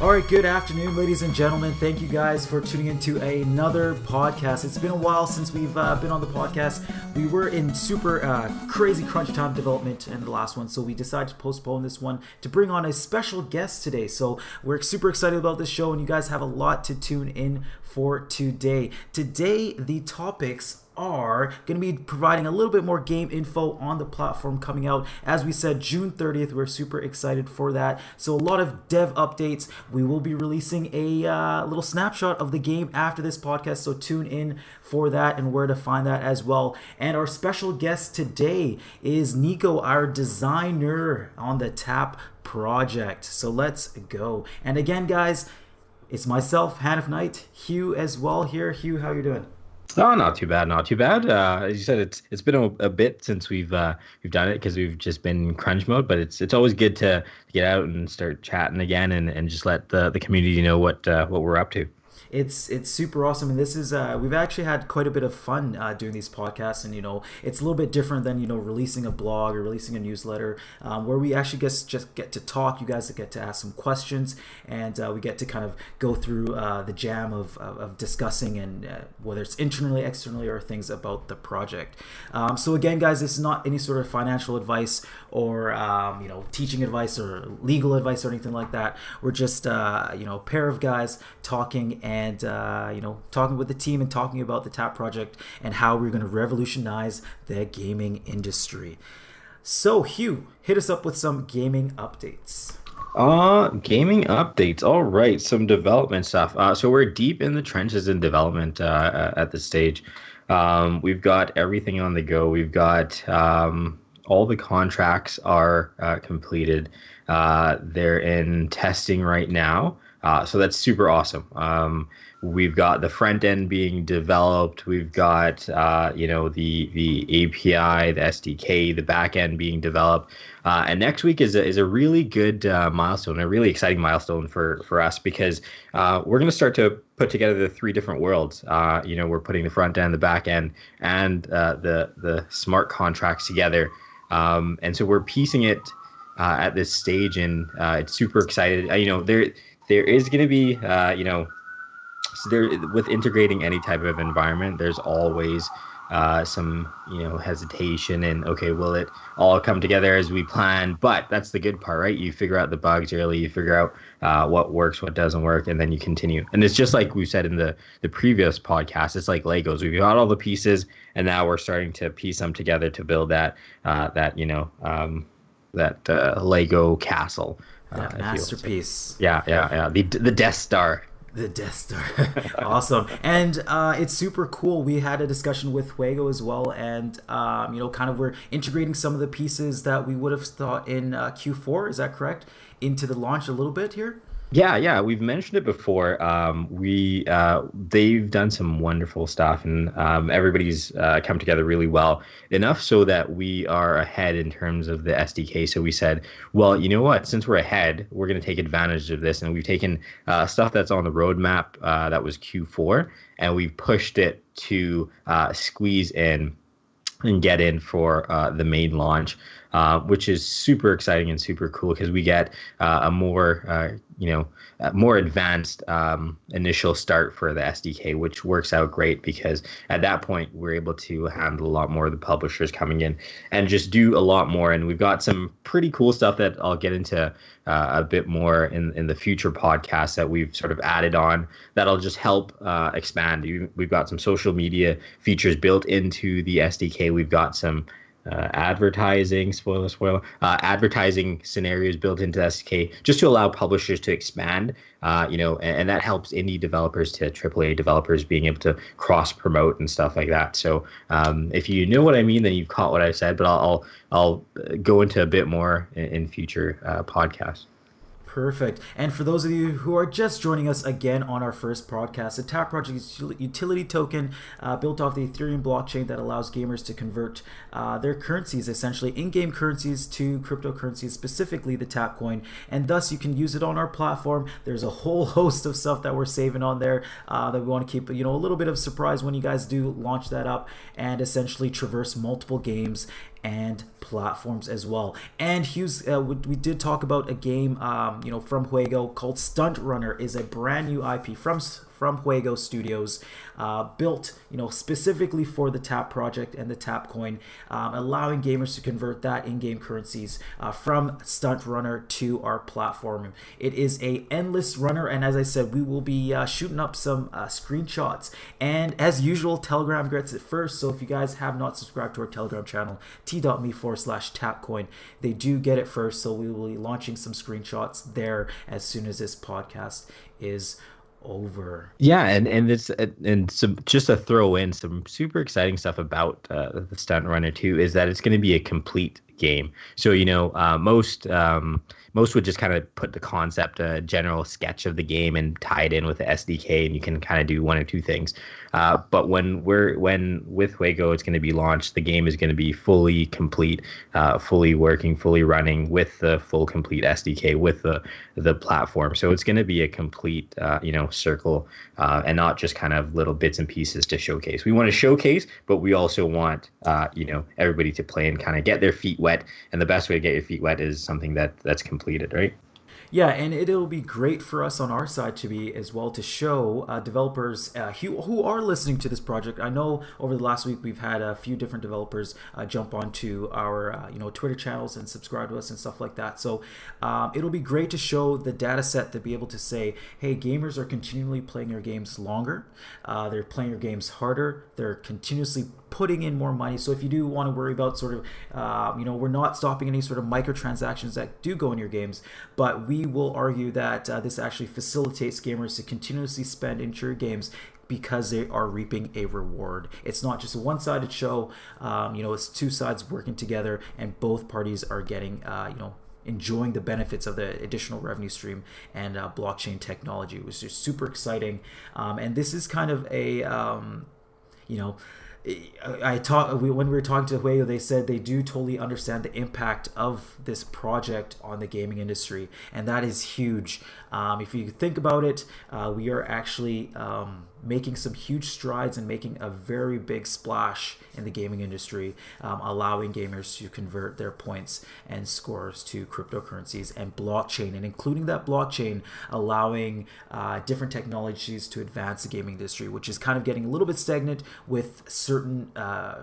All right, good afternoon, ladies and gentlemen. Thank you guys for tuning into another podcast. It's been a while since we've been on the podcast. We were in super crazy crunch time development in the last one, so we decided to postpone this one to bring on a special guest today. So we're super excited about this show, and you guys have a lot to tune in for today. Today, the topics are going to be providing a little bit more game info on the platform coming out. As we said, June 30th, we're super excited for that. So a lot of dev updates. We will be releasing a little snapshot of the game after this podcast, so tune in for that and where to find that as well. And our special guest today is Nico, our designer on the TAP project. So let's go. And again, guys, it's myself, Hanif Knight, Hugh as well here. Hugh, how you doing? Oh, not too bad, not too bad. As you said, it's been a bit since we've done it because we've just been in crunch mode. But it's always good to get out and start chatting again and just let the community know what we're up to. It's super awesome, and this is we've actually had quite a bit of fun doing these podcasts, and it's a little bit different than releasing a blog or releasing a newsletter, where we actually just get to talk. You guys get to ask some questions, and we get to kind of go through the jam of discussing, and whether it's internally, externally, or things about the project. So again, guys, this is not any sort of financial advice or teaching advice or legal advice or anything like that. We're just a pair of guys talking and talking with the team and talking about the TAP project and how we're going to revolutionize the gaming industry. So Hugh, hit us up with some gaming updates. Gaming updates. All right, some development stuff. So we're deep in the trenches in development at this stage. We've got everything on the go. We've got all the contracts are completed. They're in testing right now. So that's super awesome. We've got the front end being developed. We've got the API, the SDK, the back end being developed. And next week is a really good milestone, a really exciting milestone for us because we're going to start to put together the three different worlds. We're putting the front end, the back end, and the smart contracts together. And so we're piecing it at this stage, and it's super excited. There is going to be, with integrating any type of environment, there's always some, hesitation and, okay, will it all come together as we plan? But that's the good part, right? You figure out the bugs early, you figure out what works, what doesn't work, and then you continue. And it's just like we said in the previous podcast, it's like Legos. We've got all the pieces, and now we're starting to piece them together to build that Lego castle. Masterpiece. Yeah. The Death Star. The Death Star. Awesome. And it's super cool. We had a discussion with Fuego as well, and kind of we're integrating some of the pieces that we would have thought in Q4, is that correct, into the launch a little bit here? Yeah, we've mentioned it before. They've done some wonderful stuff, and everybody's come together really well, enough so that we are ahead in terms of the SDK. So we said, well, you know what? Since we're ahead, we're going to take advantage of this, and we've taken stuff that's on the roadmap that was Q4, and we've pushed it to squeeze in and get in for the main launch, which is super exciting and super cool because we get a more more advanced initial start for the SDK, which works out great because at that point we're able to handle a lot more of the publishers coming in and just do a lot more. And we've got some pretty cool stuff that I'll get into a bit more in the future podcasts that we've sort of added on that'll just help expand. We've got some social media features built into the SDK. We've got some advertising scenarios built into SDK just to allow publishers to expand, and that helps indie developers to AAA developers being able to cross promote and stuff like that. So if you know what I mean, then you've caught what I said, but I'll go into a bit more in future podcasts. Perfect. And for those of you who are just joining us again on our first podcast, the TAP project is a utility token built off the Ethereum blockchain that allows gamers to convert their currencies, essentially in-game currencies, to cryptocurrencies, specifically the TAP coin, and thus you can use it on our platform. There's a whole host of stuff that we're saving on there that we want to keep a little bit of surprise when you guys do launch that up and essentially traverse multiple games and platforms as well. And Hughes, we did talk about a game, from Juego called Stunt Runner. Is a brand new IP from Juego Studios, built, specifically for the TAP project and the TAP coin, allowing gamers to convert that in-game currencies from Stunt Runner to our platform. It is a endless runner, and as I said, we will be shooting up some screenshots. And as usual, Telegram gets it first. So if you guys have not subscribed to our Telegram channel, t.me/tapcoin, they do get it first. So we will be launching some screenshots there as soon as this podcast is over. Yeah, and it's and some, just to throw in some super exciting stuff about the Stunt Runner 2 is that it's going to be a complete game. So most would just kind of put the concept, a general sketch of the game, and tie it in with the SDK, and you can kind of do one or two things. But when with Juego, it's going to be launched, the game is going to be fully complete, fully working, fully running with the full complete SDK with the platform. So it's going to be a complete circle, and not just kind of little bits and pieces to showcase. We want to showcase, but we also want everybody to play and kind of get their feet wet. And the best way to get your feet wet is something that's completed, right? Yeah, and it'll be great for us on our side to be as well to show developers who are listening to this project. I know over the last week we've had a few different developers jump onto our Twitter channels and subscribe to us and stuff like that. So it'll be great to show the data set to be able to say, hey, gamers are continually playing your games longer. They're playing your games harder. They're continuously putting in more money. So if you do want to worry about sort of, we're not stopping any sort of microtransactions that do go in your games, but we will argue that this actually facilitates gamers to continuously spend into your games because they are reaping a reward. It's not just a one-sided show. It's two sides working together, and both parties are getting, enjoying the benefits of the additional revenue stream and blockchain technology, which is super exciting. And this is kind of a, when we were talking to Juego, they said they do totally understand the impact of this project on the gaming industry, and that is huge. If you think about it, we are actually making some huge strides and making a very big splash in the gaming industry, allowing gamers to convert their points and scores to cryptocurrencies and blockchain, and including that blockchain, allowing different technologies to advance the gaming industry, which is kind of getting a little bit stagnant with certain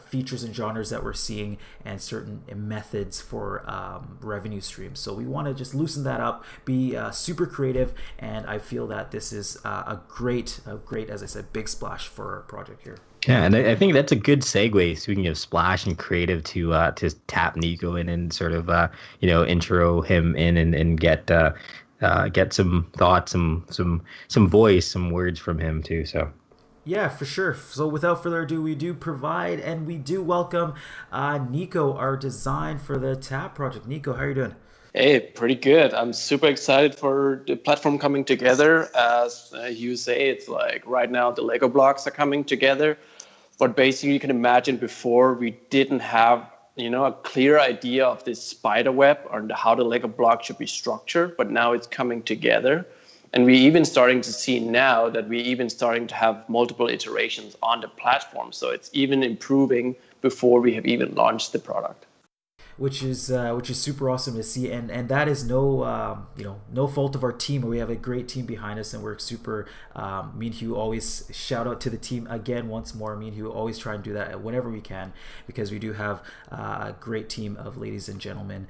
features and genres that we're seeing and certain methods for revenue streams. So we want to just loosen that up, be super creative, and I feel that this is a great, as I said, big splash for our project here. Yeah, and I think that's a good segue. Speaking of splash and creative, to tap Nico in and sort of intro him in and get some thoughts, some voice, some words from him too. So. Yeah, for sure. So without further ado, we do provide and we do welcome Nico, our design for the TAP project. Nico, how are you doing? Hey, pretty good. I'm super excited for the platform coming together. As you say, it's like right now the Lego blocks are coming together. But basically, you can imagine before we didn't have a clear idea of this spider web or how the Lego block should be structured. But now it's coming together. And we're even starting to see now that we're even starting to have multiple iterations on the platform. So it's even improving before we have even launched the product. Which is super awesome to see, and that is no fault of our team. We have a great team behind us, and we're super. Me and Hugh always shout out to the team again once more. Me and Hugh always try and do that whenever we can, because we do have a great team of ladies and gentlemen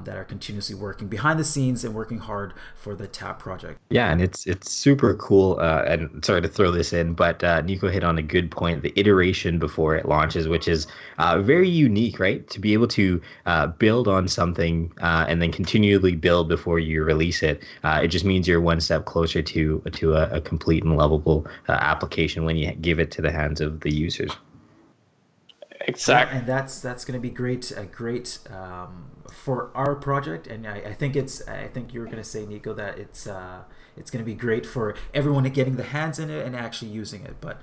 that are continuously working behind the scenes and working hard for the TAP project. Yeah, and it's super cool. And sorry to throw this in, but Nico hit on a good point: the iteration before it launches, which is very unique, right? To be able to build on something and then continually build before you release it. It just means you're one step closer to a complete and lovable application when you give it to the hands of the users. Exactly. Yeah, and that's going to be great for our project. And I think you were going to say, Nico, that it's going to be great for everyone getting the hands in it and actually using it. But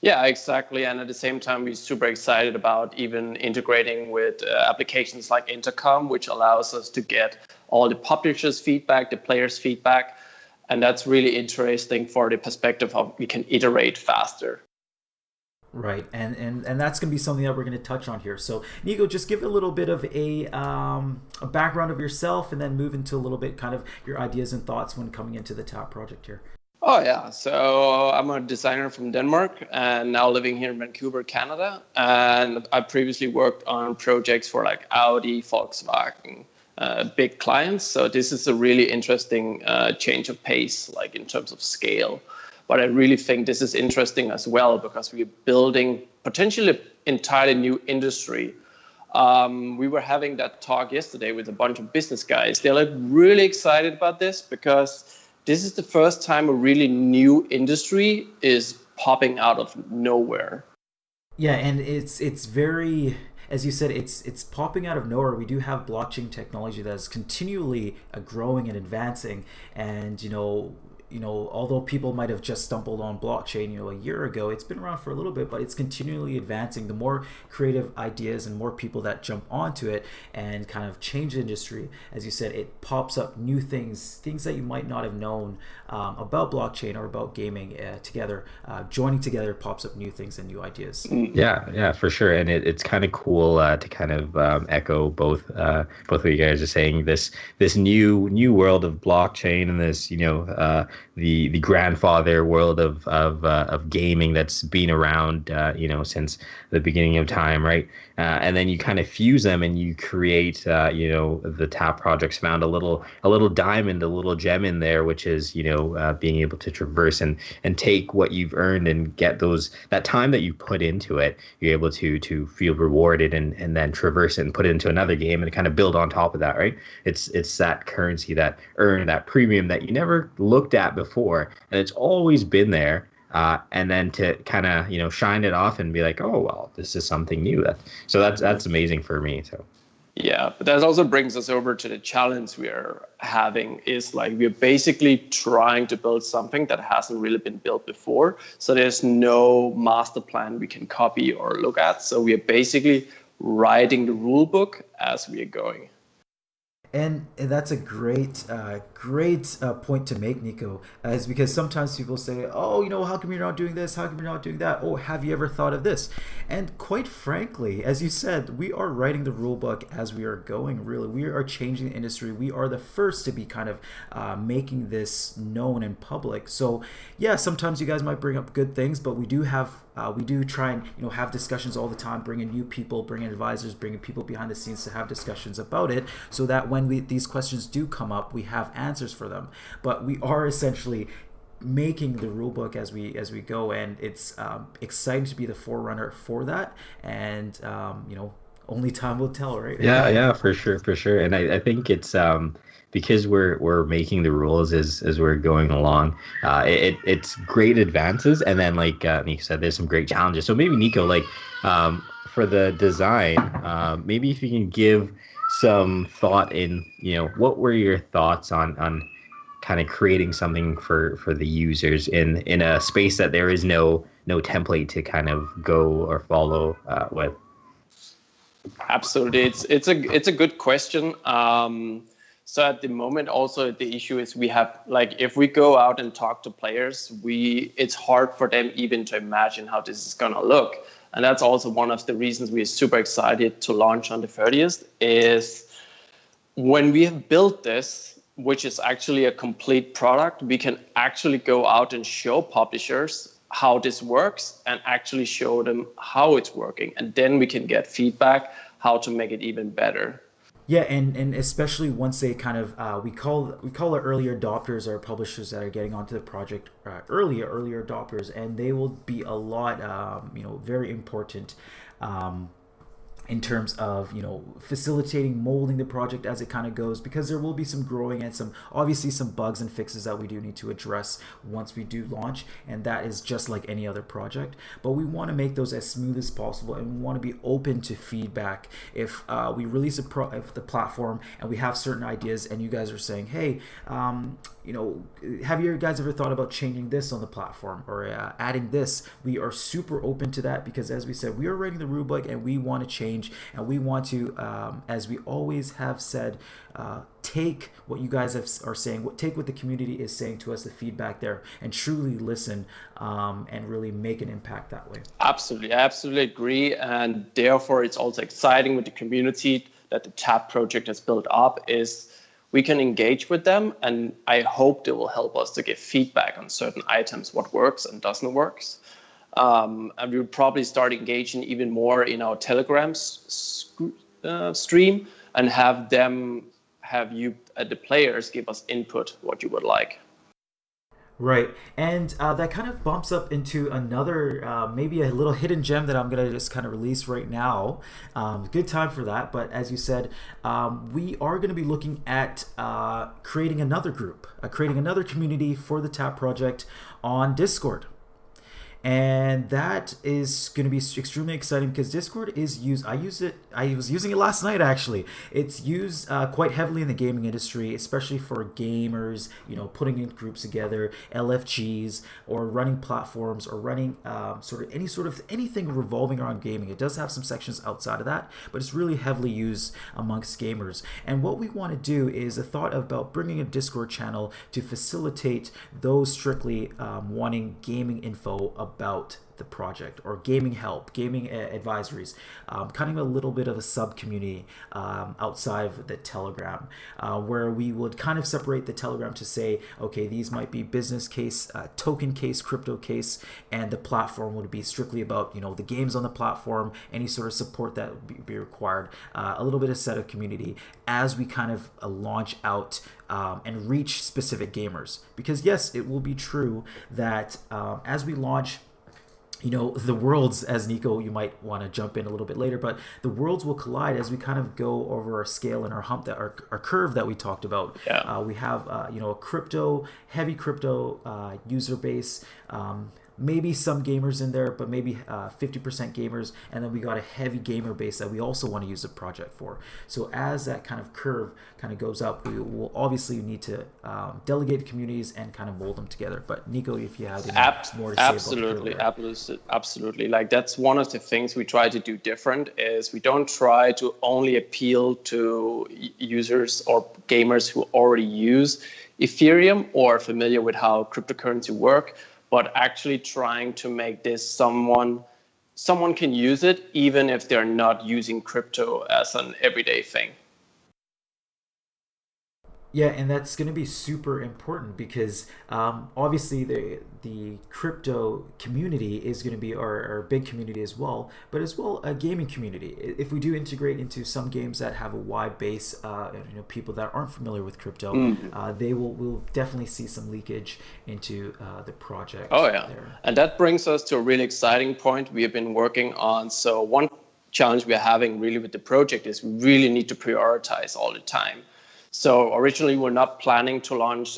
yeah, exactly. And at the same time, we're super excited about even integrating with applications like Intercom, which allows us to get all the publishers' feedback, the players' feedback. And that's really interesting for the perspective of we can iterate faster. Right, and that's going to be something that we're going to touch on here. So, Nico, just give a little bit of a background of yourself, and then move into a little bit kind of your ideas and thoughts when coming into the TAP project here. Oh yeah, so I'm a designer from Denmark and now living here in Vancouver, Canada. And I previously worked on projects for like Audi, Volkswagen, big clients. So this is a really interesting change of pace, like in terms of scale. But I really think this is interesting as well because we're building potentially an entirely new industry. We were having that talk yesterday with a bunch of business guys. They're like really excited about this because this is the first time a really new industry is popping out of nowhere. Yeah, and it's very, as you said, it's popping out of nowhere. We do have blockchain technology that is continually growing and advancing, and although people might have just stumbled on blockchain, a year ago, it's been around for a little bit, but it's continually advancing. The more creative ideas and more people that jump onto it and kind of change the industry, as you said, it pops up new things that you might not have known about blockchain or about gaming together. Joining together pops up new things and new ideas. Yeah, for sure. And it's kind of cool to kind of echo both of you guys are saying this new world of blockchain and this the grandfather world of gaming that's been around since the beginning of time, right? And then you kind of fuse them and you create the TAP projects found a little diamond, a little gem in there, which is being able to traverse and take what you've earned and get that time that you put into it. You're able to feel rewarded and then traverse it and put it into another game and kind of build on top of that, right? It's that currency, that earn, that premium that you never looked at before, and it's always been there. And then to kind of shine it off and be like, oh well, this is something new. That's amazing for me. So yeah, but that also brings us over to the challenge we are having is like we're basically trying to build something that hasn't really been built before. So there's no master plan we can copy or look at. So we are basically writing the rule book as we are going. And that's a great point to make, Nico, is because sometimes people say, oh, how come you're not doing this? How come you're not doing that? Oh, have you ever thought of this? And quite frankly, as you said, we are writing the rule book as we are going, really. We are changing the industry. We are the first to be kind of making this known in public. So yeah, sometimes you guys might bring up good things, but we do try and have discussions all the time, bringing new people, bringing advisors, bringing people behind the scenes to have discussions about it, so that when these questions do come up, we have answers for them. But we are essentially making the rule book as we go, and it's exciting to be the forerunner for that. And only time will tell, right? Yeah, for sure. And I think it's because we're making the rules as we're going along. It's great advances, and then like Nico said, there's some great challenges. So maybe Nico, like for the design, maybe if you can give some thought in what were your thoughts on kind of creating something for the users in a space that there is no template to kind of go or follow with. Absolutely, it's a good question. So at the moment, also the issue is we have, like, if we go out and talk to players, it's hard for them even to imagine how this is gonna look. And that's also one of the reasons we're super excited to launch on the 30th is when we have built this, which is actually a complete product, we can actually go out and show publishers how this works and actually show them how it's working. And then we can get feedback how to make it even better. Yeah, and especially once they kind of we call our early adopters our publishers that are getting onto the project earlier adopters, and they will be a lot very important in terms of facilitating, molding the project as it kind of goes, because there will be some growing and some bugs and fixes that we do need to address once we do launch, and that is just like any other project. But we want to make those as smooth as possible, and we want to be open to feedback. If we release the platform and we have certain ideas and you guys are saying, hey, have you guys ever thought about changing this on the platform or adding this? We are super open to that because, as we said, we are writing the rulebook and we want to change and we want to, as we always have said, take what you guys are saying, take what the community is saying to us, the feedback there, and truly listen and really make an impact that way. Absolutely, I absolutely agree. And therefore, it's also exciting with the community that the TAP project has built up is we can engage with them, and I hope they will help us to give feedback on certain items, what works and doesn't work. And we'll probably start engaging even more in our Telegram stream and have you, the players, give us input what you would like. Right, and that kind of bumps up into another, maybe a little hidden gem that I'm going to just kind of release right now. Good time for that, but as you said, we are going to be looking at creating another group, creating another community for the TAP project on Discord. And that is going to be extremely exciting because Discord is used. I was using it last night, actually. It's used quite heavily in the gaming industry, especially for gamers, putting in groups together, LFGs, or running platforms, or running anything revolving around gaming. It does have some sections outside of that, but it's really heavily used amongst gamers. And what we want to do is a thought about bringing a Discord channel to facilitate those strictly wanting gaming info about the project or gaming help, gaming advisories, kind of a little bit of a sub community outside of the Telegram, where we would kind of separate the Telegram to say, okay, these might be business case, token case, crypto case, and the platform would be strictly about the games on the platform, any sort of support that would be required, a little bit of set of community as we kind of launch out and reach specific gamers. Because yes, it will be true that as we launch, the worlds, as Nico, you might want to jump in a little bit later, but the worlds will collide as we kind of go over our scale and our hump, that our curve that we talked about. Yeah. We have, a heavy crypto user base, maybe some gamers in there, but maybe 50% gamers, and then we got a heavy gamer base that we also want to use the project for. So as that kind of curve kind of goes up, we will obviously need to delegate communities and kind of mold them together. But Nico, if you have any more to say about the absolutely. Like that's one of the things we try to do different is we don't try to only appeal to users or gamers who already use Ethereum or are familiar with how cryptocurrency work, but actually trying to make this someone can use it even if they're not using crypto as an everyday thing. Yeah, and that's going to be super important because obviously the crypto community is going to be our big community as well, but as well a gaming community. If we do integrate into some games that have a wide base, people that aren't familiar with crypto, we'll definitely see some leakage into the project. Oh yeah, there. And that brings us to a really exciting point we have been working on. So one challenge we're having really with the project is we really need to prioritize all the time. So originally, we're not planning to launch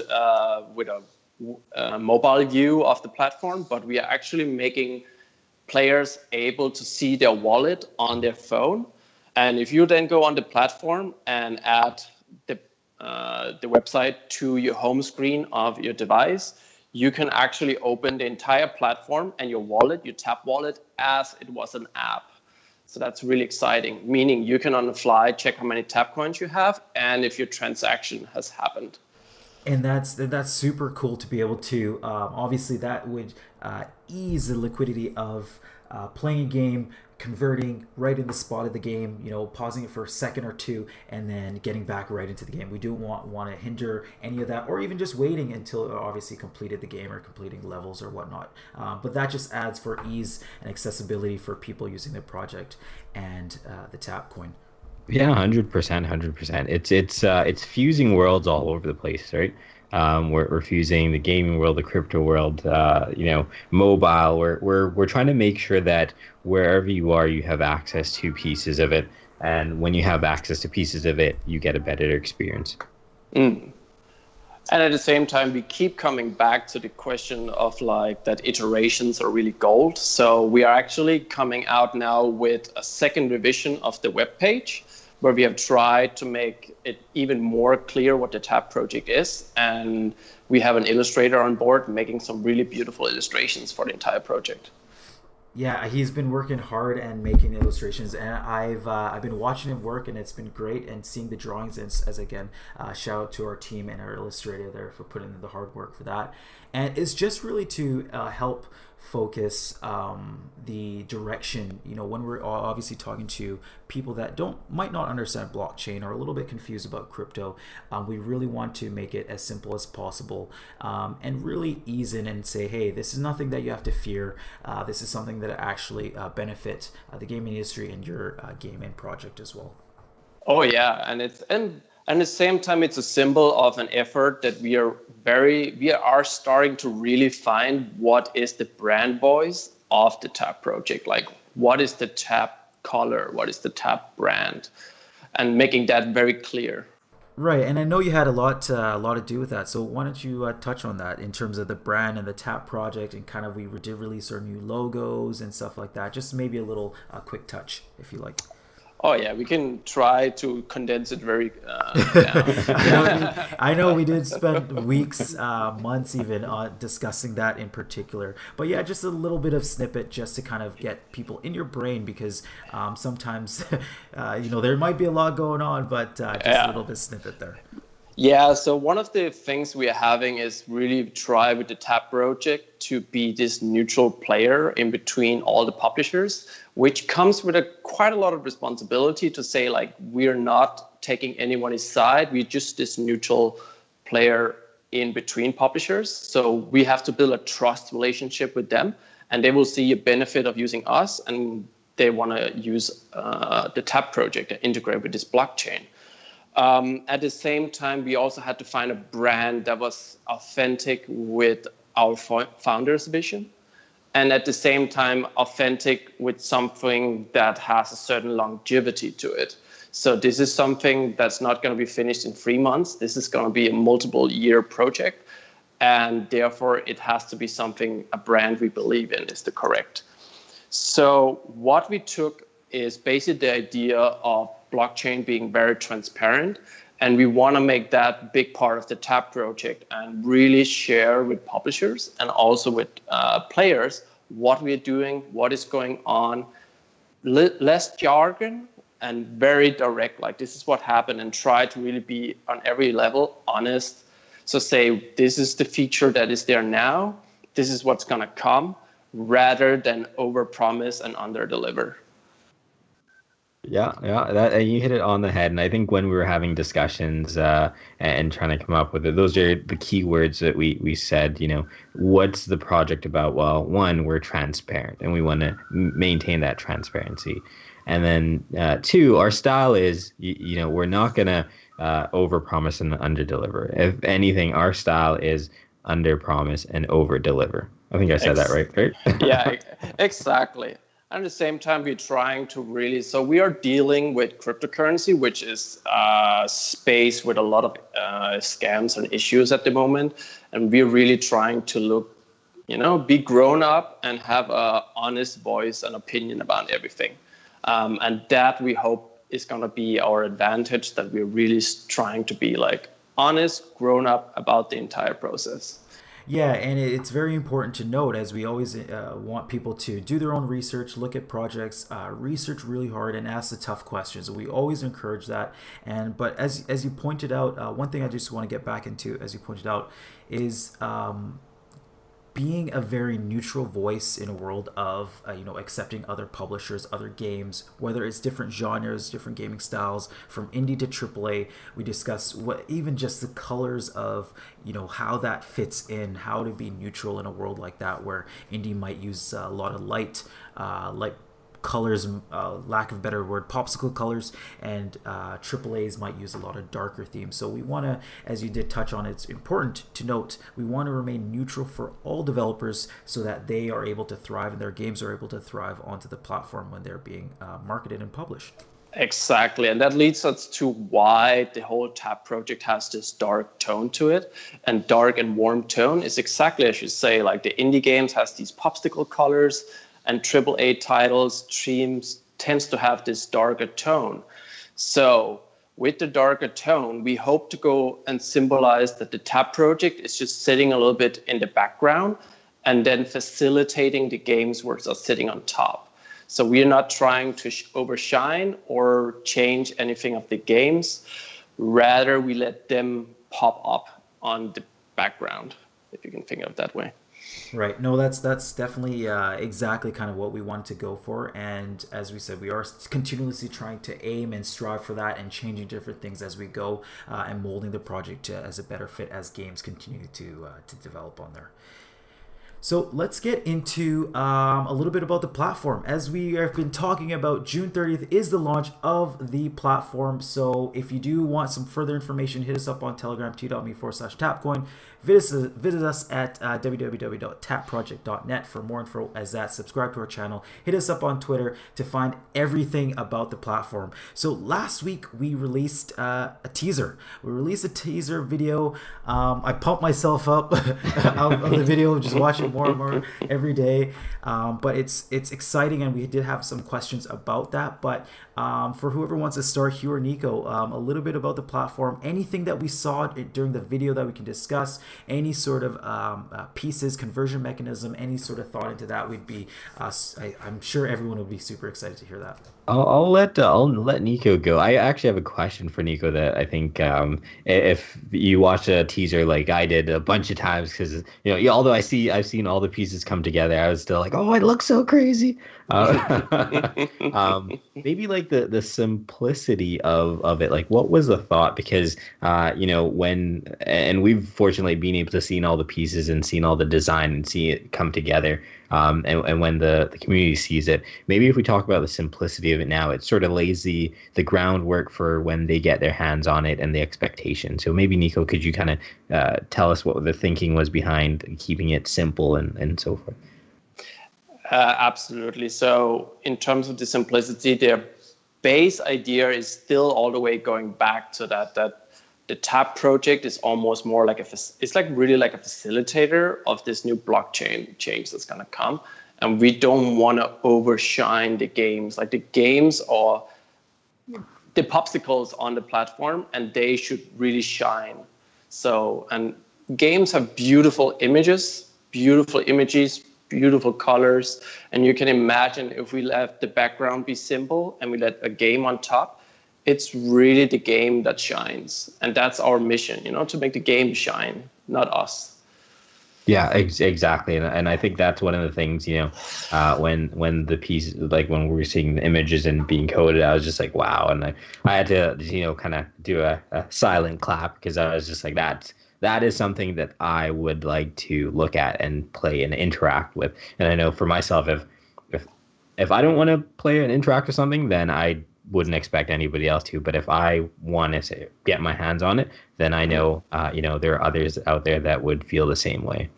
with a mobile view of the platform, but we are actually making players able to see their wallet on their phone. And if you then go on the platform and add the website to your home screen of your device, you can actually open the entire platform and your wallet, your TAP wallet, as it was an app. So that's really exciting, meaning you can on the fly check how many TAP coins you have and if your transaction has happened. And that's super cool to be able to, obviously that would ease the liquidity of playing a game, converting right in the spot of the game, pausing it for a second or two, and then getting back right into the game. We don't want to hinder any of that, or even just waiting until obviously completed the game or completing levels or whatnot. But that just adds for ease and accessibility for people using the project and the TAP coin. Yeah, 100%. It's fusing worlds all over the place, right? We're fusing the gaming world, the crypto world, mobile. We're trying to make sure that wherever you are, you have access to pieces of it, and when you have access to pieces of it, you get a better experience. And at the same time, we keep coming back to the question of that iterations are really gold. So we are actually coming out now with a second revision of the web page, where we have tried to make it even more clear what the TAP project is. And we have an illustrator on board making some really beautiful illustrations for the entire project. Yeah, he's been working hard and making illustrations, and I've been watching him work, and it's been great. And seeing the drawings, as again, shout out to our team and our illustrator there for putting in the hard work for that. And it's just really to help focus the direction. You know, when we're obviously talking to people that might not understand blockchain or a little bit confused about crypto, we really want to make it as simple as possible and really ease in and say, hey, this is nothing that you have to fear. This is something that actually benefit the gaming industry and your gaming project as well. Oh yeah, and at the same time, it's a symbol of an effort that we are starting to really find what is the brand voice of the TAP project. Like, what is the TAP color? What is the TAP brand? And making that very clear. Right, and I know you had a lot to do with that. So why don't you touch on that in terms of the brand and the TAP project, and kind of we did release our new logos and stuff like that. Just maybe a little quick touch, if you like. Oh yeah, we can try to condense it very down. I know we did spend weeks, months even discussing that in particular. But yeah, just a little bit of snippet just to kind of get people in your brain, because sometimes, there might be a lot going on, but just a little bit snippet there. Yeah, so one of the things we are having is really try with the TAP project to be this neutral player in between all the publishers, which comes with quite a lot of responsibility to say, like, we're not taking anyone's side. We're just this neutral player in between publishers. So we have to build a trust relationship with them, and they will see a benefit of using us, and they want to use the TAP project and integrate with this blockchain. At the same time, we also had to find a brand that was authentic with our founder's vision, and at the same time authentic with something that has a certain longevity to it. So this is something that's not going to be finished in 3 months. This is going to be a multiple year project, and therefore it has to be something, a brand we believe in is the correct. So what we took is basically the idea of blockchain being very transparent, and we want to make that big part of the TAP project and really share with publishers and also with players what we're doing, what is going on, less jargon and very direct, like this is what happened, and try to really be on every level honest. So say, this is the feature that is there now, this is what's going to come, rather than overpromise and underdeliver. Yeah, that you hit it on the head. And I think when we were having discussions and trying to come up with it, those are the key words that we said, what's the project about? Well, one, we're transparent, and we want to maintain that transparency. And then two, our style is, we're not going to overpromise and underdeliver. If anything, our style is underpromise and overdeliver. I think I said that right? Yeah, exactly. At the same time, we're trying to really, so we are dealing with cryptocurrency, which is a space with a lot of scams and issues at the moment. And we're really trying to look, be grown up and have an honest voice and opinion about everything. And that we hope is going to be our advantage, that we're really trying to be like honest, grown up about the entire process. Yeah, and it's very important to note, as we always want people to do their own research, look at projects, research really hard, and ask the tough questions. We always encourage that. But as you pointed out, one thing I just want to get back into, as you pointed out, is being a very neutral voice in a world of accepting other publishers, other games, whether it's different genres, different gaming styles, from indie to AAA. We discuss even just the colors of how that fits in, how to be neutral in a world like that, where indie might use a lot of light colors, lack of a better word, popsicle colors, and AAAs might use a lot of darker themes. So we want to, as you did touch on, it's important to note, we want to remain neutral for all developers so that they are able to thrive and their games are able to thrive onto the platform when they're being marketed and published. Exactly, and that leads us to why the whole TAP project has this dark tone to it. And dark and warm tone is exactly as you say, like the indie games has these popsicle colors, and AAA titles tends to have this darker tone. So with the darker tone, we hope to go and symbolize that the tap project is just sitting a little bit in the background and then facilitating the games where it's sitting on top. So we're not trying to overshine or change anything of the games. Rather, we let them pop up on the background, if you can think of it that way. Right. No, that's definitely exactly kind of what we wanted to go for. And as we said, we are continuously trying to aim and strive for that and changing different things as we go and molding the project as a better fit as games continue to develop on there. So let's get into a little bit about the platform. As we have been talking about, June 30th is the launch of the platform. So if you do want some further information, hit us up on Telegram, t.me/tapcoin. Visit us at www.tapproject.net for more info as that. Subscribe to our channel. Hit us up on Twitter to find everything about the platform. So last week we released a teaser. We released a teaser video. I pumped myself up out of the video, just watching more and more every day. But it's exciting, and we did have some questions about that. But for whoever wants to start, Hugh or Nico, a little bit about the platform, anything that we saw during the video that we can discuss, any sort of pieces, conversion mechanism, any sort of thought into that, would be I'm sure everyone will be super excited to hear that. I'll let Nico go. I actually have a question for Nico that I think if you watch a teaser like I did a bunch of times, because although I've seen all the pieces come together, I was still like, oh, it looks so crazy. Maybe like the simplicity of it, like what was the thought? Because and we've fortunately been able to see all the pieces and seen all the design and see it come together. And when the community sees it, maybe if we talk about the simplicity of it now, it sort of lays the groundwork for when they get their hands on it and the expectation. So maybe, Nico, could you kind of tell us what the thinking was behind keeping it simple and so forth? Absolutely. So in terms of the simplicity, their base idea is still all the way going back to that the TAP project is almost more like it's like really like a facilitator of this new blockchain change that's going to come. And we don't want to overshine the games. Like the games are the popsicles on the platform, and they should really shine. So, and games have beautiful images, beautiful colors. And you can imagine if we let the background be simple and we let a game on top, it's really the game that shines. And that's our mission, to make the game shine, not us. Yeah, exactly. And I think that's one of the things, when the piece, like when we were seeing the images and being coded, I was just like, wow. And I had to, kind of do a silent clap, because I was just like, that is something that I would like to look at and play and interact with. And I know for myself, if I don't want to play and interact with something, then I wouldn't expect anybody else to. But if I want to get my hands on it, then I know, there are others out there that would feel the same way.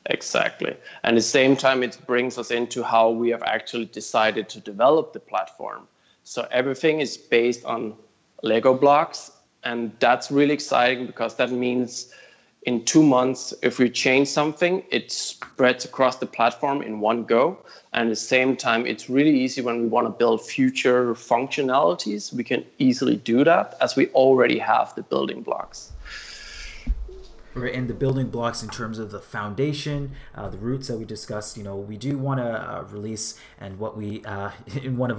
Exactly. And at the same time, it brings us into how we have actually decided to develop the platform. So everything is based on Lego blocks. And that's really exciting, because that means in 2 months, if we change something, it spreads across the platform in one go. And at the same time, it's really easy when we want to build future functionalities. We can easily do that, as we already have the building blocks. Right, and the building blocks in terms of the foundation, the roots that we discussed, we do want to release, and what we, in one of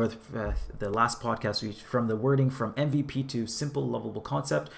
the last podcasts, from the wording from MVP to simple, lovable concept,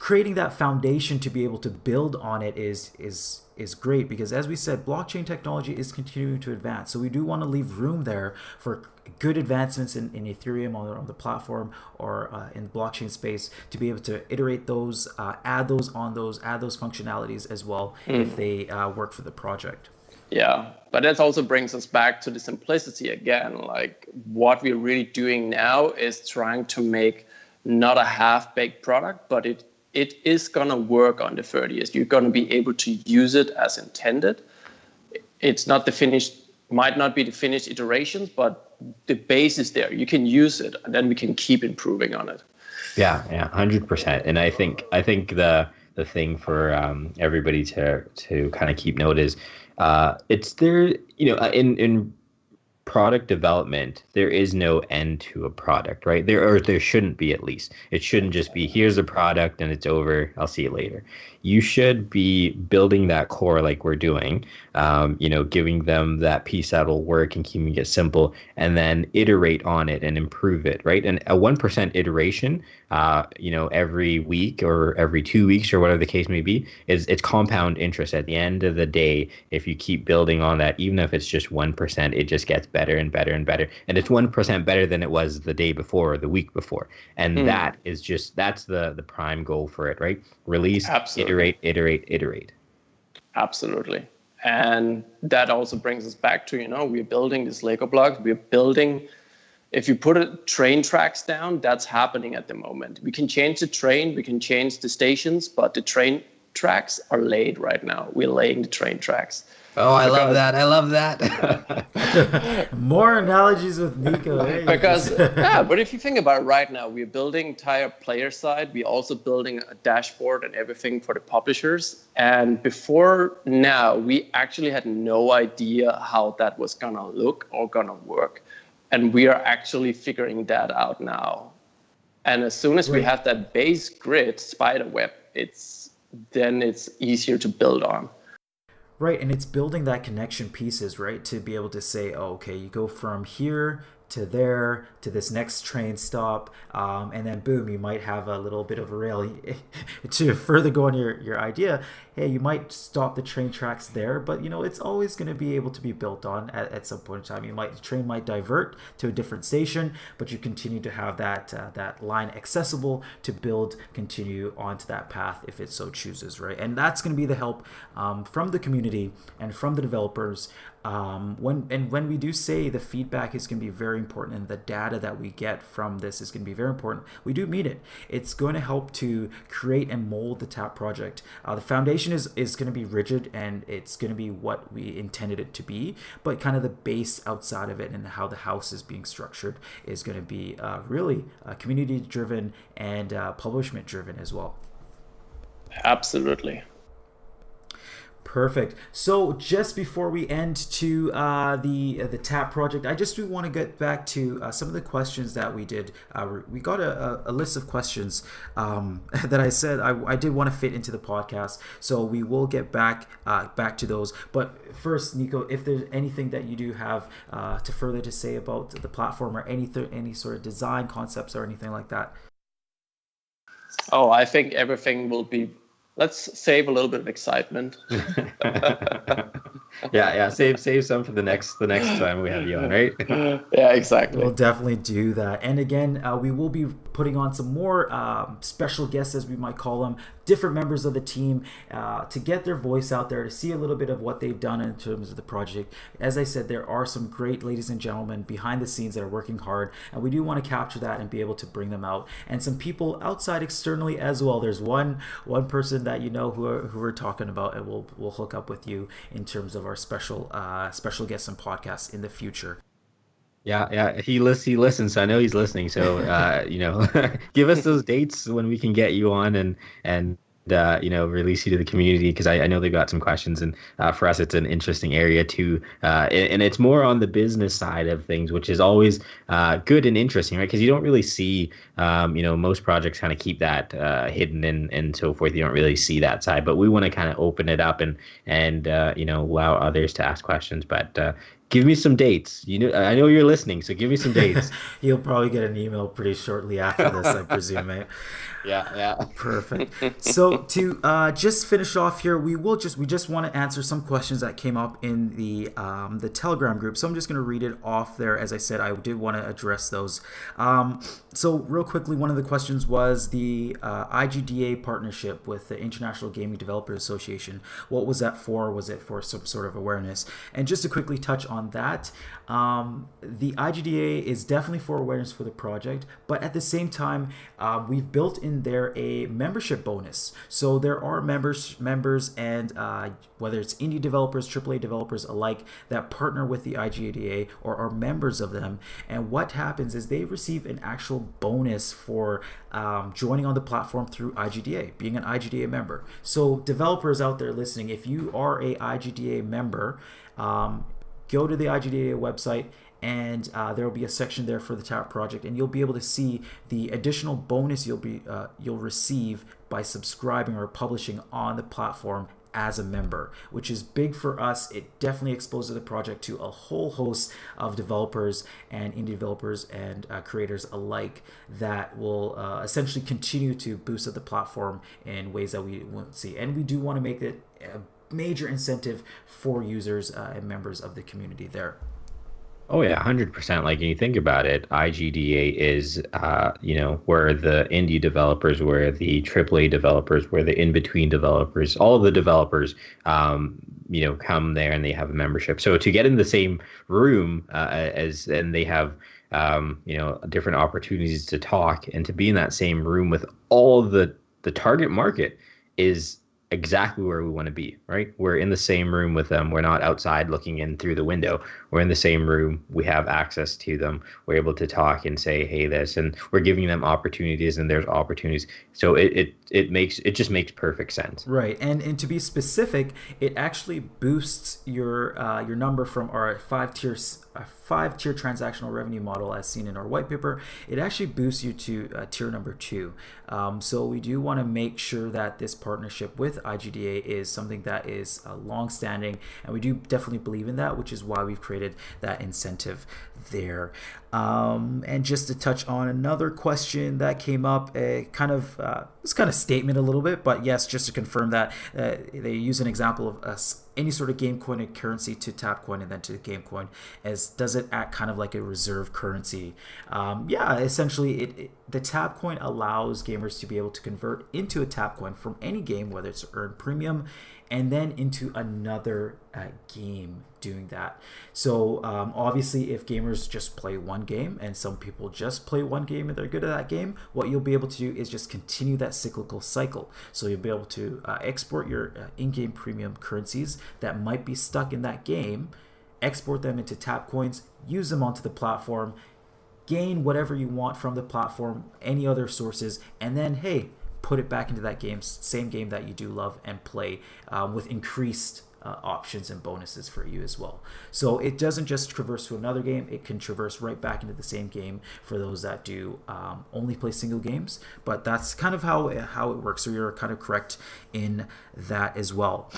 creating that foundation to be able to build on it is great, because as we said, blockchain technology is continuing to advance. So we do want to leave room there for good advancements in Ethereum on the platform or in the blockchain space, to be able to iterate those, add those functionalities as well if they work for the project. Yeah, but that also brings us back to the simplicity again. Like, what we're really doing now is trying to make not a half-baked product, but it is going to work on the 30th. You're going to be able to use it as intended. It's not the finished, might not be the finished iterations, but the base is there. You can use it, and then we can keep improving on it. Yeah, 100%. And I think the thing for everybody to kind of keep note is it's there, in product development, there is no end to a product, right? There shouldn't be, at least. It shouldn't just be, here's a product and it's over, I'll see you later. You should be building that core like we're doing, giving them that piece that'll work and keeping it simple, and then iterate on it and improve it, right? And a 1% iteration, every week or every 2 weeks or whatever the case may be, it's compound interest. At the end of the day, if you keep building on that, even if it's just 1%, it just gets better and better and better. And it's 1% better than it was the day before or the week before. And that's the prime goal for it, right? Release, Absolutely. iterate. Absolutely. And that also brings us back to, we're building these Lego blocks. We're building, if you put train tracks down, that's happening at the moment. We can change the train, we can change the stations, but the train tracks are laid right now. We're laying the train tracks. Oh, I love that. More analogies with Nico. Hey. But if you think about it right now, we're building entire player side. We're also building a dashboard and everything for the publishers. And before now, we actually had no idea how that was going to look or going to work. And we are actually figuring that out now. And as soon as we have that base grid spiderweb, it's easier to build on. Right, and it's building that connection pieces, right, to be able to say, oh, okay, you go from here to there to this next train stop, and then boom, you might have a little bit of a rail. To further go on your idea, hey, you might stop the train tracks there, but it's always going to be able to be built on at some point in time. The train might divert to a different station, but you continue to have that line accessible to continue onto that path if it so chooses, right? And that's going to be the help from the community and from the developers. When we do say the feedback is going to be very important and the data that we get from this is going to be very important, we do mean it. It's going to help to create and mold the TAP project. The foundation is going to be rigid and it's going to be what we intended it to be, but kind of the base outside of it and how the house is being structured is going to be really community driven and publishment driven as well. Absolutely. Perfect. So just before we end to the TAP project, I just do want to get back to some of the questions that we did. We got a list of questions that I said I did want to fit into the podcast. So we will get back to those. But first, Nico, if there's anything that you do have to further to say about the platform or any sort of design concepts or anything like that. Oh, I think everything will be. Let's save a little bit of excitement. Yeah. Save some for the next time we have you on, right? Yeah, exactly. We'll definitely do that. And again, we will be putting on some more special guests, as we might call them, different members of the team to get their voice out there, to see a little bit of what they've done in terms of the project. As I said, there are some great ladies and gentlemen behind the scenes that are working hard, and we do want to capture that and be able to bring them out. And some people outside externally as well. There's one person that who we're talking about, and we'll hook up with you in terms of our special guests and podcasts in the future. Yeah, he listens, so I know he's listening. So give us those dates when we can get you on and release you to the community, because I know they've got some questions, and for us it's an interesting area too, and it's more on the business side of things, which is always good and interesting, right? Because you don't really see most projects kind of keep that hidden and so forth. You don't really see that side, but we want to kind of open it up and allow others to ask questions. But give me some dates. I know you're listening, so give me some dates. You'll probably get an email pretty shortly after this, I presume, mate. Yeah. Perfect. So to just finish off here, we just want to answer some questions that came up in the Telegram group. So I'm just going to read it off there. As I said, I did want to address those. So real quickly, one of the questions was the IGDA partnership with the International Gaming Developers Association. What was that for? Was it for some sort of awareness? And just to quickly touch on that, the IGDA is definitely for awareness for the project, but at the same time, we've built in there a membership bonus. So there are members and whether it's indie developers, AAA developers alike, that partner with the IGDA or are members of them. And what happens is they receive an actual bonus for joining on the platform through IGDA, being an IGDA member. So developers out there listening, if you are a IGDA member, go to the IGDA website and there will be a section there for the Tap project, and you'll be able to see the additional bonus you'll receive by subscribing or publishing on the platform as a member, which is big for us. It definitely exposes the project to a whole host of developers and indie developers and creators alike that will essentially continue to boost up the platform in ways that we won't see. And we do want to make it a major incentive for users and members of the community there. Oh yeah, 100%. Like, when you think about it, IGDA is, where the indie developers, where the AAA developers, where the in-between developers, all of the developers, come there and they have a membership. So to get in the same room and they have, different opportunities to talk, and to be in that same room with all of the target market is exactly where we want to be, right? We're in the same room with them. We're not outside looking in through the window. We're in the same room. We have access to them. We're able to talk and say, hey, this, and we're giving them opportunities, and there's opportunities. So it just makes perfect sense. Right. And to be specific, it actually boosts your number from our five-tier transactional revenue model as seen in our white paper. It actually boosts you to tier number 2. So we do want to make sure that this partnership with IGDA is something that is long-standing, and we do definitely believe in that, which is why we've created that incentive there. And just to touch on another question that came up, it's kind of statement a little bit, but yes, just to confirm that they use an example of any sort of game coin and currency to tap coin and then to game coin, as does it act kind of like a reserve currency? Essentially the tap coin allows gamers to be able to convert into a tap coin from any game, whether it's earned premium, and then into another game doing that. So obviously, if gamers just play one game, and some people just play one game and they're good at that game, what you'll be able to do is just continue that cyclical cycle. So you'll be able to export your in-game premium currencies that might be stuck in that game, export them into tap coins, use them onto the platform, gain whatever you want from the platform, any other sources, and then put it back into that same game that you do love and play with increased options and bonuses for you as well. So it doesn't just traverse to another game, it can traverse right back into the same game for those that do only play single games. But that's kind of how it works. So you're kind of correct in that as well.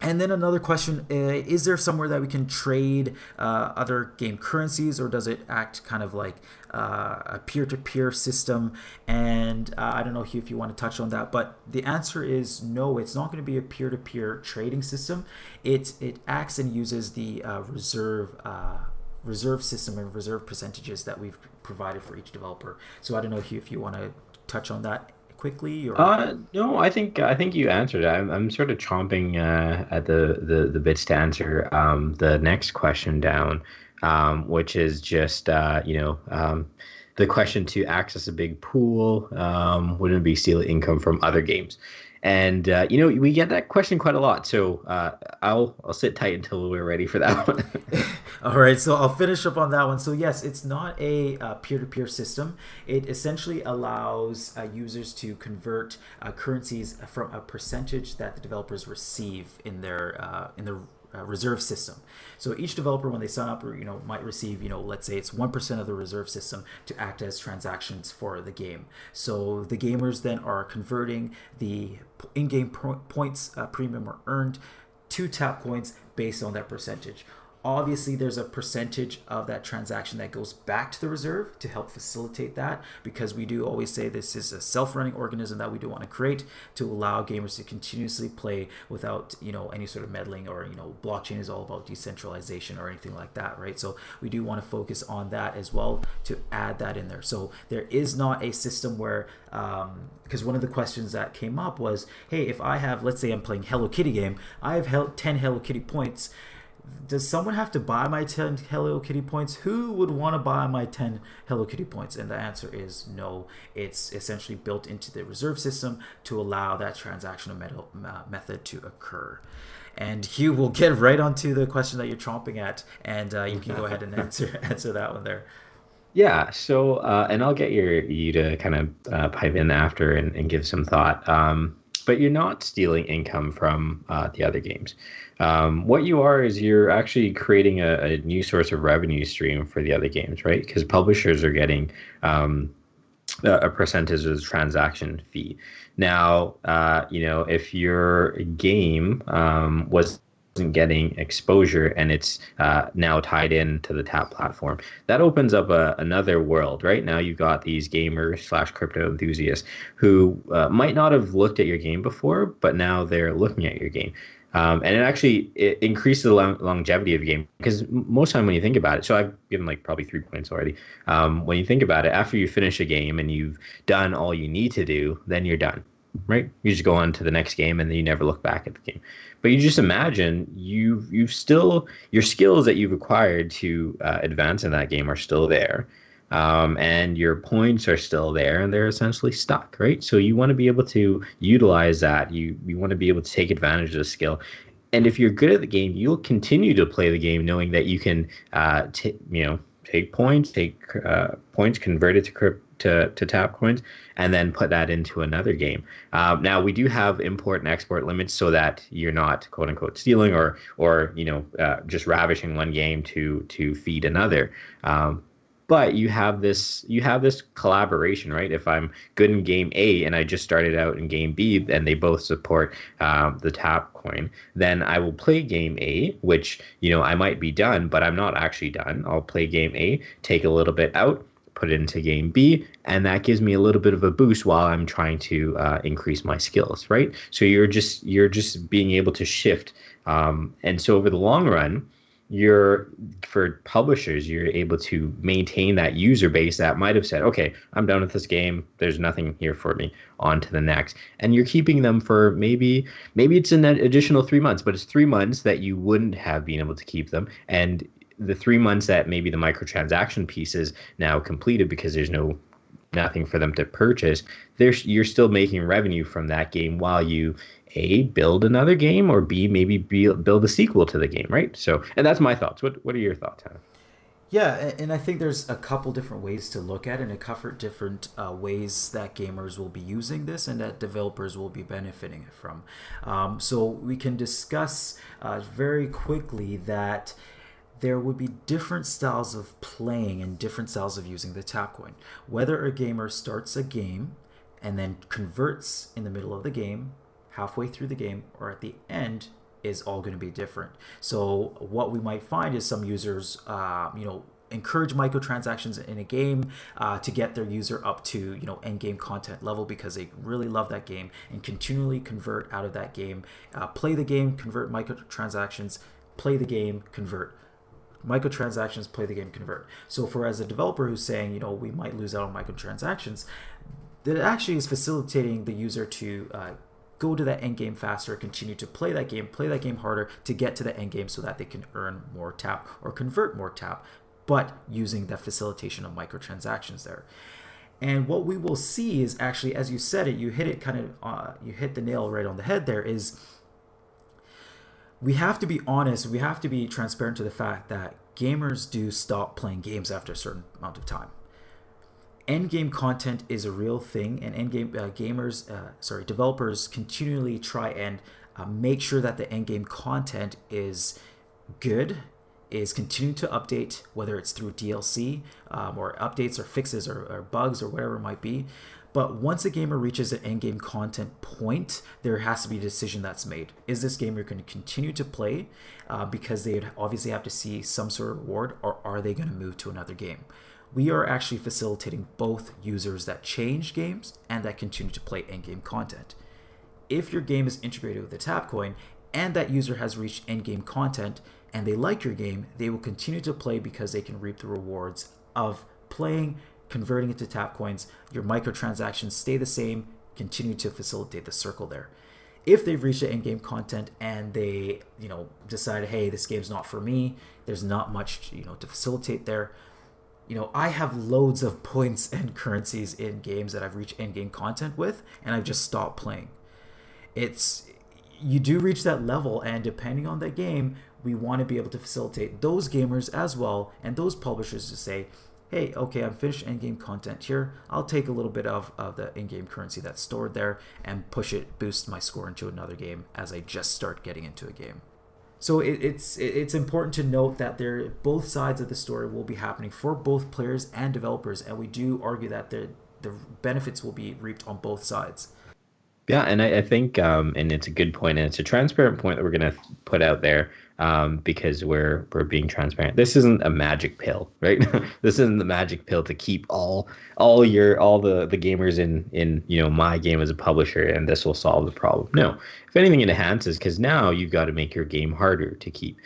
And then another question, is there somewhere that we can trade other game currencies, or does it act kind of like a peer-to-peer system? And I don't know, Hugh, if you want to touch on that, but the answer is no, it's not going to be a peer-to-peer trading system. It acts and uses the reserve system and reserve percentages that we've provided for each developer. So I don't know, Hugh, if you want to touch on that quickly, or no, I think you answered it. I'm sort of chomping at the bits to answer the next question down, which is just the question to access a big pool. Wouldn't it be stealing income from other games? And we get that question quite a lot. So I'll sit tight until we're ready for that one. All right, so I'll finish up on that one. So yes, it's not a peer-to-peer system. It essentially allows users to convert currencies from a percentage that the developers receive in their reserve system. So each developer, when they sign up, might receive, let's say it's 1% of the reserve system to act as transactions for the game. So the gamers then are converting the in-game points premium or earned to tap coins based on that percentage. Obviously, there's a percentage of that transaction that goes back to the reserve to help facilitate that, because we do always say this is a self-running organism that we do want to create to allow gamers to continuously play without, any sort of meddling, or, blockchain is all about decentralization or anything like that, right? So we do want to focus on that as well to add that in there. So there is not a system where, because one of the questions that came up was, hey, if I have, let's say I'm playing Hello Kitty game, I have 10 Hello Kitty points. Does someone have to buy my 10 Hello Kitty points? Who would want to buy my 10 Hello Kitty points? And the answer is no. It's essentially built into the reserve system to allow that transactional method to occur. And Hugh, will get right onto the question that you're chomping at, and you can go ahead and answer that one there. Yeah, so and I'll get you to kind of pipe in after and give some thought. but you're not stealing income from the other games. What you are is you're actually creating a new source of revenue stream for the other games, right? Because publishers are getting a percentage of the transaction fee. Now, if your game wasn't getting exposure and it's now tied in to the Tap platform, that opens up another world. Right now, you've got these gamers slash crypto enthusiasts who might not have looked at your game before, but now they're looking at your game. And it increases the longevity of the game, because most time when you think about it, so I've given like probably 3 points already. When you think about it, after you finish a game and you've done all you need to do, then you're done, right? You just go on to the next game and then you never look back at the game. But you just imagine you've still, your skills that you've acquired to advance in that game are still there. And your points are still there and they're essentially stuck, right? So you want to be able to utilize that. You want to be able to take advantage of the skill. And if you're good at the game, you'll continue to play the game knowing that you can take points, convert it to Tap coins, and then put that into another game. Now we do have import and export limits so that you're not quote unquote stealing or just ravishing one game to feed another. But you have this collaboration, right? If I'm good in game A and I just started out in game B and they both support the Tap coin, then I will play game A, which, I might be done, but I'm not actually done. I'll play game A, take a little bit out, put it into game B, and that gives me a little bit of a boost while I'm trying to increase my skills, right? So you're just being able to shift. And so over the long run, for publishers, you're able to maintain that user base that might have said, okay, I'm done with this game, there's nothing here for me, on to the next. And you're keeping them for maybe it's an additional 3 months, but it's 3 months that you wouldn't have been able to keep them. And the 3 months that maybe the microtransaction piece is now completed because there's nothing for them to purchase, you're still making revenue from that game while you A, build another game, or B, maybe build a sequel to the game, right? So, and that's my thoughts. What are your thoughts, Hannah? Yeah, and I think there's a couple different ways to look at it, and a couple different ways that gamers will be using this and that developers will be benefiting from. So we can discuss very quickly that there would be different styles of playing and different styles of using the Tap coin. Whether a gamer starts a game and then converts in the middle of the game, halfway through the game, or at the end, is all going to be different. So what we might find is some users, encourage microtransactions in a game to get their user up to end game content level because they really love that game and continually convert out of that game, play the game, convert microtransactions, play the game, convert. Microtransactions, play the game, convert. So for as a developer who's saying, we might lose out on microtransactions, that actually is facilitating the user to go to that end game faster, continue to play that game harder to get to the end game so that they can earn more Tap or convert more Tap, but using the facilitation of microtransactions there. And what we will see is actually, as you said it, you hit the nail right on the head there, is we have to be honest, we have to be transparent to the fact that gamers do stop playing games after a certain amount of time. Endgame content is a real thing, and endgame developers continually try and make sure that the endgame content is good, is continuing to update, whether it's through DLC or updates or fixes or bugs or whatever it might be. But once a gamer reaches an endgame content point, there has to be a decision that's made. Is this gamer going to continue to play because they obviously have to see some sort of reward, or are they going to move to another game? We are actually facilitating both users that change games and that continue to play endgame content. If your game is integrated with the Tap coin and that user has reached endgame content and they like your game, they will continue to play because they can reap the rewards of playing, converting it to Tap coins. Your microtransactions stay the same, continue to facilitate the circle there. If they've reached the end game content and they, decide, hey, this game's not for me, there's not much, to facilitate there. I have loads of points and currencies in games that I've reached end game content with, and I've just stopped playing. You do reach that level, and depending on the game, we want to be able to facilitate those gamers as well and those publishers to say, hey, okay, I'm finished in-game content here. I'll take a little bit of the in-game currency that's stored there and boost my score into another game as I just start getting into a game. So it's important to note that both sides of the story will be happening for both players and developers, and we do argue that the benefits will be reaped on both sides. Yeah, and I think, and it's a good point, and it's a transparent point that we're going to put out there, because we're being transparent. This isn't a magic pill, right? This isn't the magic pill to keep all the gamers in my game as a publisher, and this will solve the problem. No, if anything, it enhances, because now you've got to make your game harder to keep.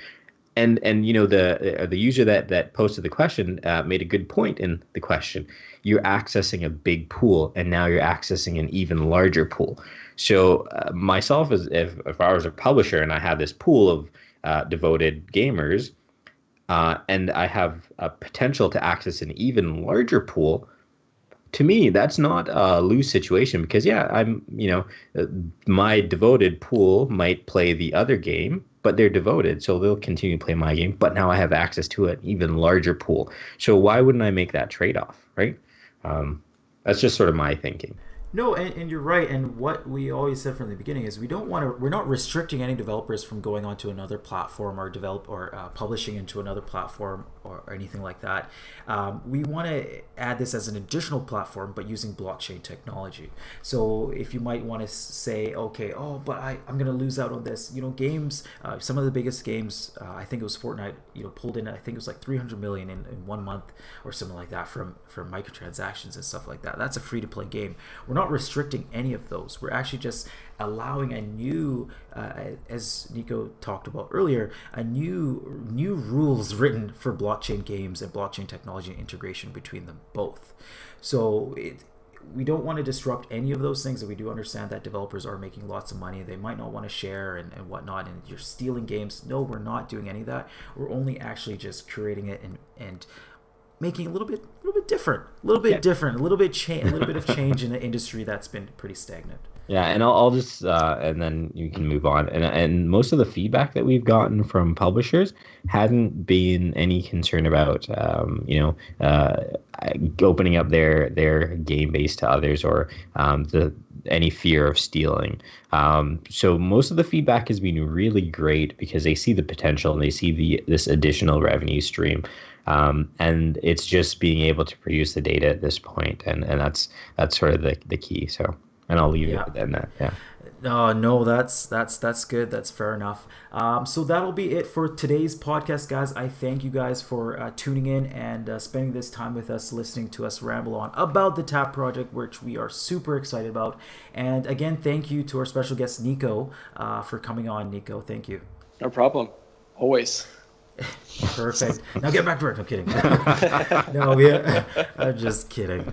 And the user that posted the question made a good point in the question. You're accessing a big pool, and now you're accessing an even larger pool. So myself, if I was a publisher and I had this pool of devoted gamers, and I have a potential to access an even larger pool, to me, that's not a lose situation, because my devoted pool might play the other game, but they're devoted, so they'll continue to play my game. But now I have access to an even larger pool. So why wouldn't I make that trade-off, right? That's just sort of my thinking. No, and you're right. And what we always said from the beginning is we're not restricting any developers from going onto another platform or publishing into another platform or anything like that. We want to add this as an additional platform, but using blockchain technology. So if you might want to say, okay, but I'm going to lose out on this. Games, some of the biggest games, I think it was Fortnite, pulled in, I think it was like 300 million in 1 month or something like that from microtransactions and stuff like that. That's a free-to-play game. We're not restricting any of those. We're actually just allowing a new, as Nico talked about earlier, a new rules written for blockchain games and blockchain technology and integration between them both. So we don't want to disrupt any of those things, and we do understand that developers are making lots of money. They might not want to share and whatnot, and you're stealing games. No, we're not doing any of that. We're only actually just creating it and making it a little bit different, a little bit of change in the industry that's been pretty stagnant. Yeah, and I'll just and then you can move on. And most of the feedback that we've gotten from publishers hadn't been any concern about opening up their game base to others, or any fear of stealing. So most of the feedback has been really great, because they see the potential and they see this additional revenue stream. And it's just being able to produce the data at this point, and that's sort of the key. So, and I'll leave it at that. Yeah. No, that's good. That's fair enough. So that'll be it for today's podcast, guys. I thank you guys for tuning in and spending this time with us, listening to us ramble on about the TAP project, which we are super excited about. And again, thank you to our special guest, Nico, for coming on. Nico, thank you. No problem. Always. Perfect. Now get back to work. I'm kidding. I'm just kidding.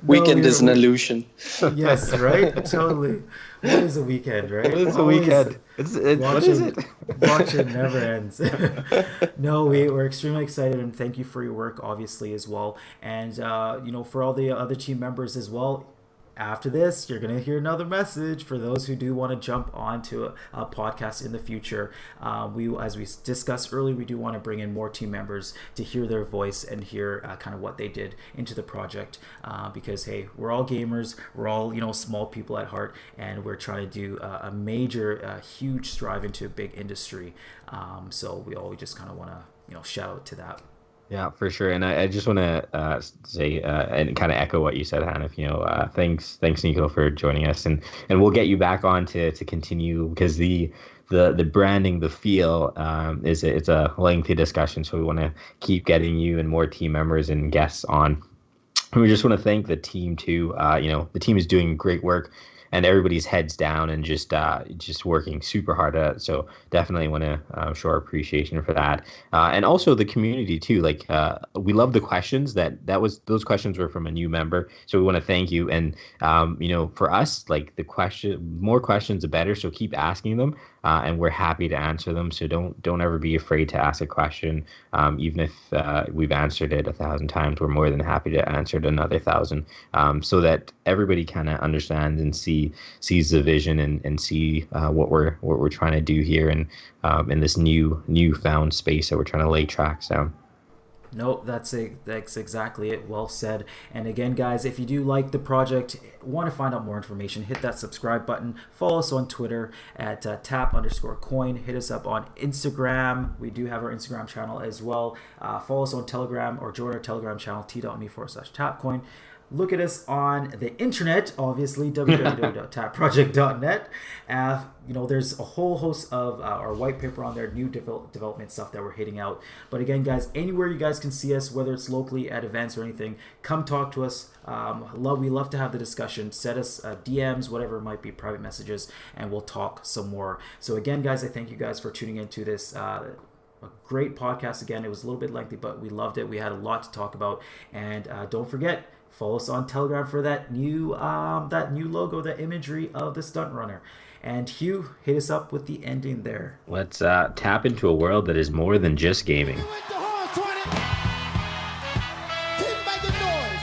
Weekend is an illusion. Yes, right? Totally. What is a weekend, right? What is a weekend? What is it? Watching never ends. No, we're extremely excited, and thank you for your work, obviously, as well. And, for all the other team members as well. After this, you're going to hear another message for those who do want to jump onto a podcast in the future. As we discussed earlier, we do want to bring in more team members to hear their voice and hear kind of what they did into the project. Because, hey, we're all gamers. We're all, small people at heart. And we're trying to do a major, huge strive into a big industry. So we all just kind of want to, shout out to that. Yeah, for sure. And I just want to say and kind of echo what you said, Hanif. Thanks, Nico, for joining us, and we'll get you back on to continue, because the branding, the feel it's a lengthy discussion. So we want to keep getting you and more team members and guests on. And we just want to thank the team too. The team is doing great work, and everybody's heads down and just working super hard at it. So definitely want to show our appreciation for that, and also the community too. Like we love the questions those questions were from a new member, so we want to thank you. And for us, like more questions the better. So keep asking them, and we're happy to answer them. So don't ever be afraid to ask a question, even if we've answered it 1,000 times. We're more than happy to answer it another 1,000, so that everybody kind of understands and sees the vision and see what we're trying to do here, and in this newfound space that we're trying to lay tracks down. No, that's exactly it. Well said. And again, guys, if you do like the project, want to find out more information, hit that subscribe button. Follow us on Twitter at tap_coin. Hit us up on Instagram. We do have our Instagram channel as well. Follow us on Telegram or join our Telegram channel, t.me/tapcoin. Look at us on the internet, obviously, www.tapproject.net. There's a whole host of our white paper on there, new development stuff that we're hitting out. But again, guys, anywhere you guys can see us, whether it's locally at events or anything, come talk to us. We love to have the discussion. Send us DMs, whatever it might be, private messages, and we'll talk some more. So again, guys, I thank you guys for tuning into this a great podcast. Again, it was a little bit lengthy, but we loved it. We had a lot to talk about. And don't forget, follow us on Telegram for that new logo, the imagery of the stunt runner. And Hugh, hit us up with the ending there. Let's tap into a world that is more than just gaming. Keep making noise.